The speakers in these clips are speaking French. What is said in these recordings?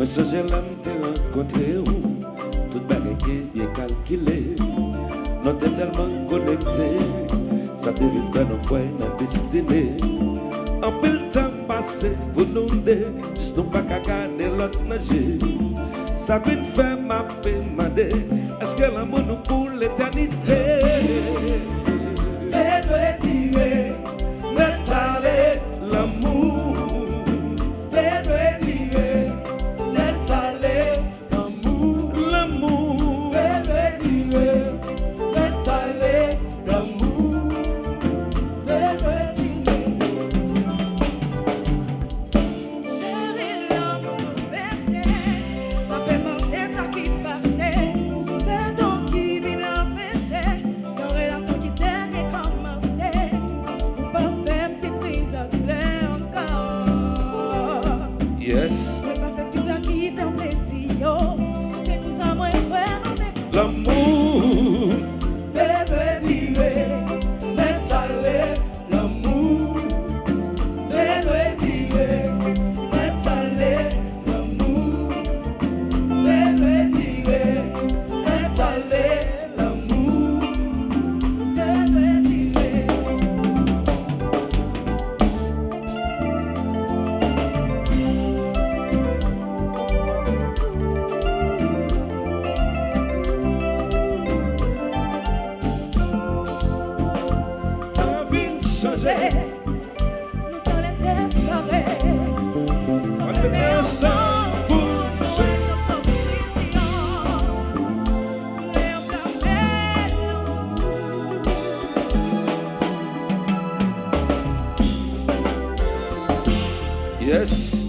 Moi, ça, j'ai l'âme de rencontrer où tout bagage est bien calculé. Nous sommes tellement connectés, ça te vite faire nos points dans destinée. En peu de temps passé pour nous deux, juste nous pas qu'à garder l'autre nager. Ça vient faire ma peine, demander, est-ce que l'amour nous pour l'éternité? Et doit tirer, laisse aller L'amour, et doit tirer, laisse aller l'amour. l'amour, Et doit tirer, laisse aller l'amour. Et doit tirer. Chérie, l'amour baissé, pas demander ça qui passait. C'est toi qui viens faire une relation qui t'aime commencer. Ou pas faire si prise à clair encore. yes, C'est pas fait tout là qui fait un plaisir. C'est tout ça moi vraiment. l'amour, T'es désiré, laisse aller l'amour. T'es désiré, laisse aller l'amour. T'es désiré, laisse aller l'amour. T'es désiré. ta vie changer. Nous sommes les séparés. On est ensemble pour jouer. Yes.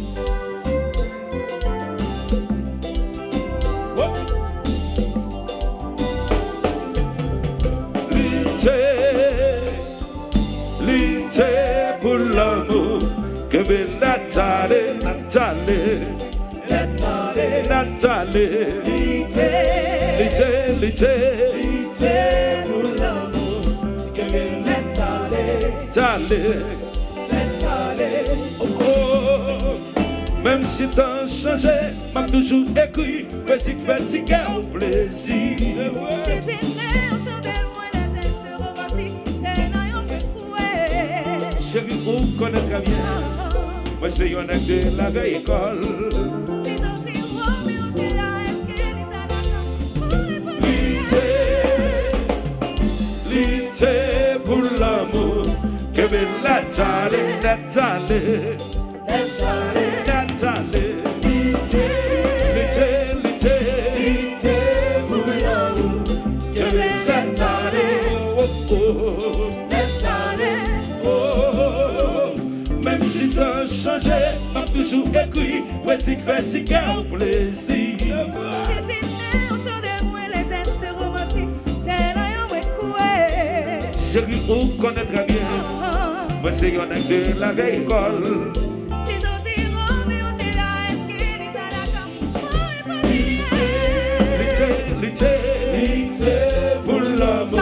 Whoa. Lutter pour l'amour. Que belle Nathalie, Nathalie, Nathalie. Lutter pour l'amour. Que belle Nathalie. Oh, oh. Même si t'as changé, m'a toujours écrit, musique fatiguée au plaisir. Chérie, vous connaissez très bien, moi c'est un acte de la vieille école. Lutter pour l'amour, que belle Nathalie, Nathalie, Nathalie. Lutter pour l'amour, que belle Nathalie, oh, oh, oh. Oh, même si t'as changé, m'a toujours écrit, musique fatiguée au plaisir. Chérie, vous connaissez très bien, moi c'est un acte de la vieille école. Lutter pour l'amour.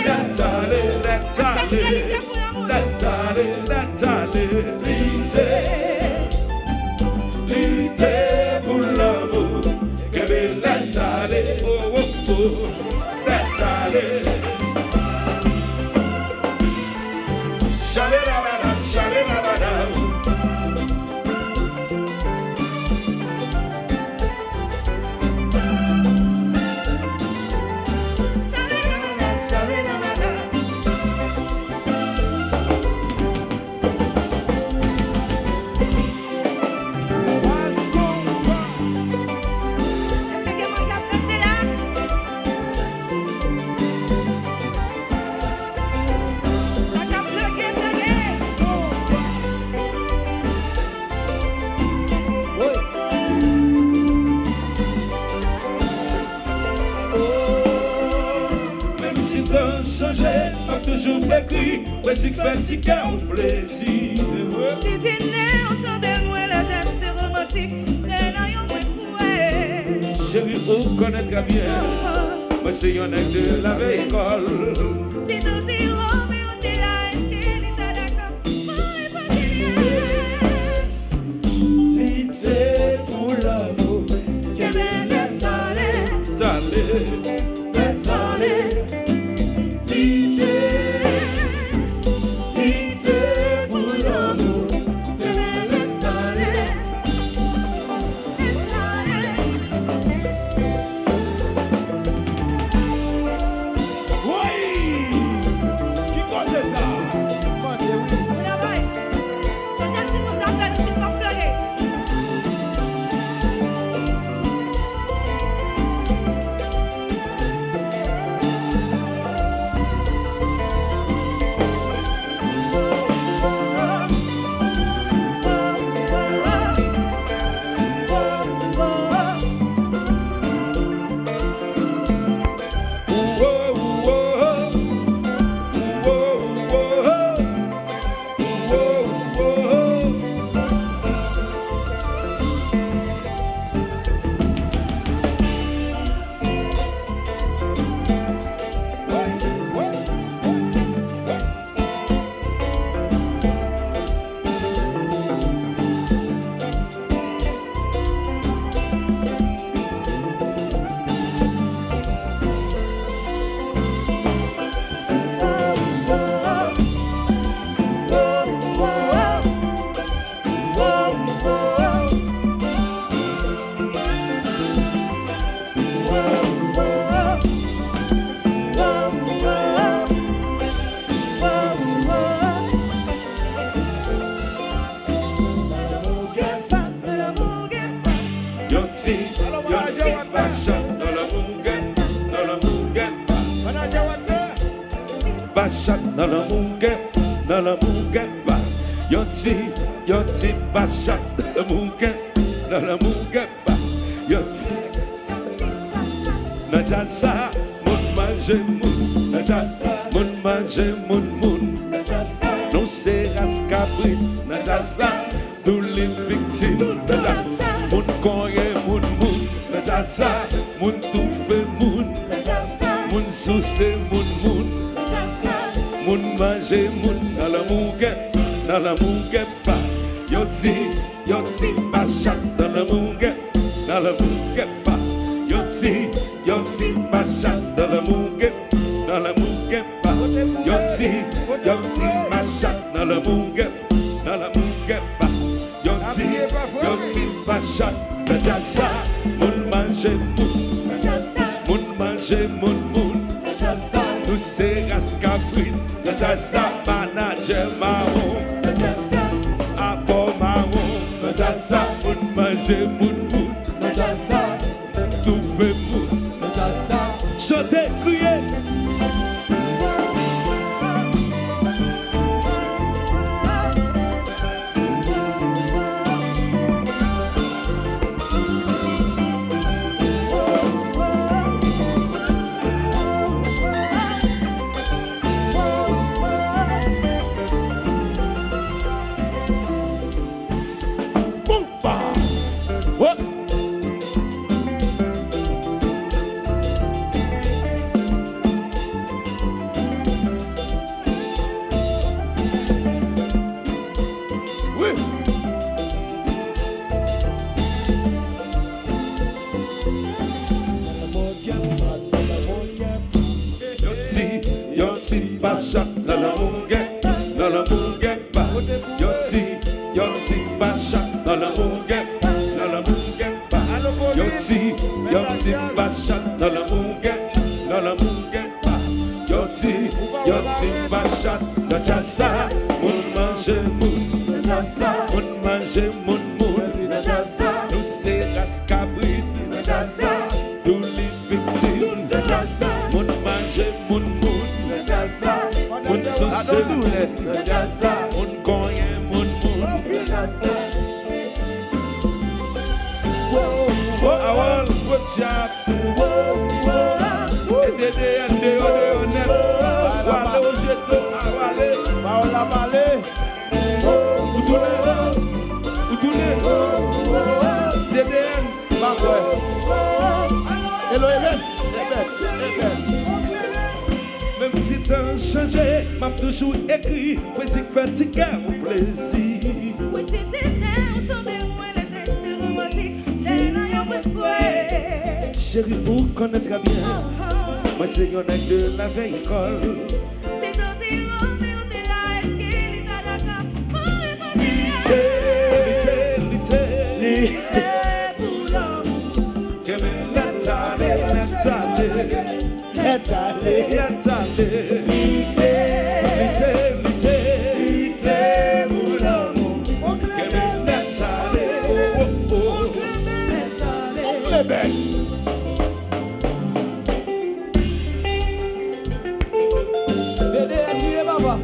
Nathalie, Nathalie, Nathalie. Lutter pour l'amour. Que belle Nathalie, oh, oh, oh, Nathalie. Shalala, shalala. Changé, m'a toujours écrit, musique fatiguée au plaisir. Si t'es né, on chante de moi, la geste romantique, c'est là yon mwen koué. Chérie, vous connaissez très bien, moi c'est un acte de la vieille école. Si tout si Roméo t'es là, est-ce qu'il est d'accord? Moi, et pas qu'il y a. Lutter pour bachat dans l'amour dans l'amour pas. Yoti bachat dans l'amour pas. Yoti na jasa moun manje moun na jasa moun manje moun non c'est rascabri na jasa tous les victimes na jasa moun koye moun na jasa moun tout fait moun na jasa moun souce moun moun manje moun dans l'amour pas yoti bachat dans l'amour pas Yoti bachat dans l'amour pas Yoti bachat dans l'amour pas Yoti bachat na jasa moun manje moun nous c'est rascabri na jasa manager marron na jasa abo marron na jasa moun manje moun na jasa tout fait moun na jasa chanter crier Yoti bachat dans l'amour pas Yoti bachat dans l'amour pas Yoti bachat dans l'amour pas Yoti bachat dans jasa moun manje moun nous c'est rascabri tous les victimes moun manje moun souce moun koye moun oh awal good job ende onet wale ojeto awale paola male utule deden bakwe hello even même si t'as changé, m'a toujours écrit, musique fatiguée au plaisir. Oui, c'était un chanter moi les gestes romantiques, c'est là y'a ouais. Chérie, vous connaissez très bien. Moi c'est un acte de la vieille école. C'est gentil, mais on est là et qu'il est à la cave. C'est pour l'amour. Que me let aller. Lité, pour l'amour. Que me let aller. Dédé, baba.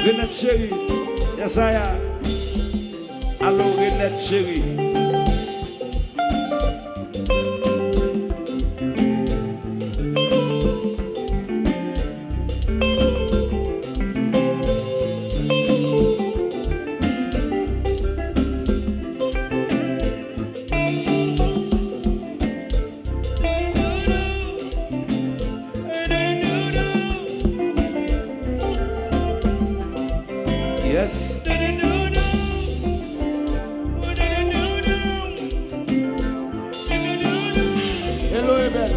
Renette chérie, Yesaya. Allô Renette chérie.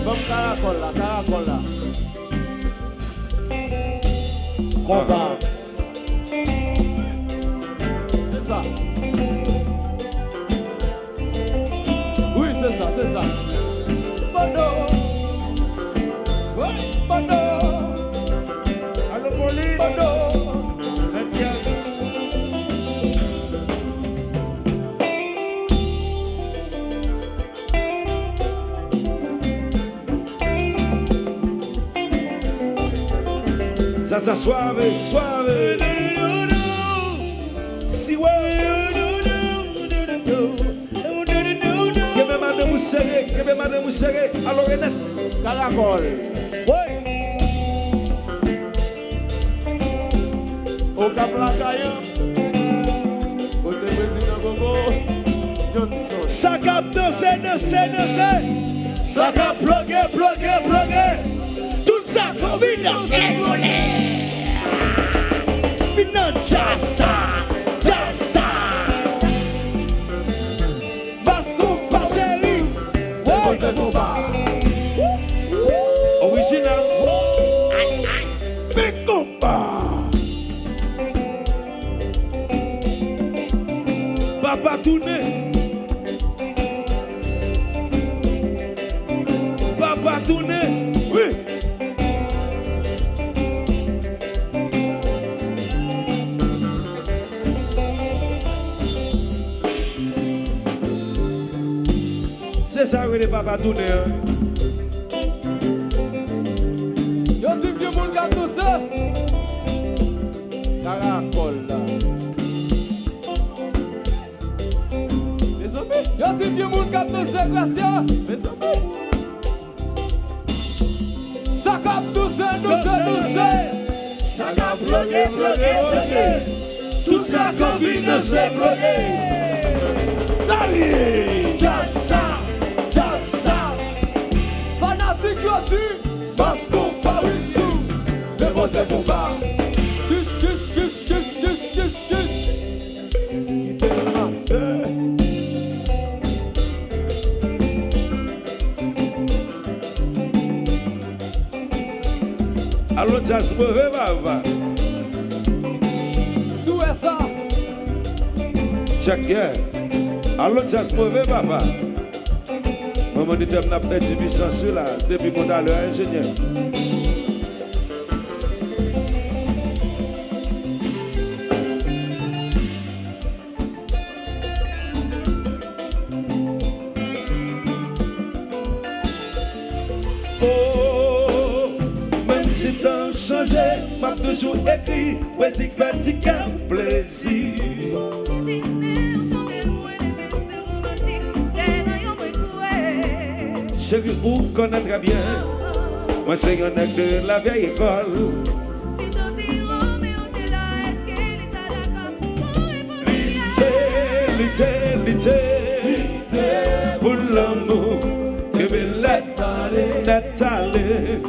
Bon caracol là. Combat. C'est ça. Oui, c'est ça. Bando. Oui, Bando. Allô, Pauline. Bando. Ça suave. Si ouais. Que madame vous serré. Alors, Renette. Caracol. Oui. Au Cap Lacaille. Côté président Gogo. Johnson. Ça cap danser. Ça cap bloguer. Tout ça combine. Jassa. Basco Passerie. Original. Big combat. Papa tourné. Oui. C'est ça que les papas tournent. Yo ti vieux moun kap tout ça. Caracol là. Mes amis. Yo ti vieux moun kap tout ça, Gracia. Mes amis. Ça kap tout ça. Ça cap bloguer. Tout ça combine, c'est bloguer. Salut. Jassa. Fanatique yo ti. Basco Paris. Le vote pour bas. Chus. Qui te masse. Allô, Jazz, mauvais baba. Sous ça. Check, yeah. Allô, Jazz, mauvais baba. Maman dit que n'a pas de puissance là depuis qu'on a l'ingénieur. Oh, même si t'as changé, m'a toujours écrit, poésie fatigué, plaisir. Chérie, vous connaissez très bien. Moi, c'est un acte de la vieille école. Si je dis Roméo, t'es là, est-ce qu'il est à la cape? Lité, pour l'amour. Que bien Nathalie.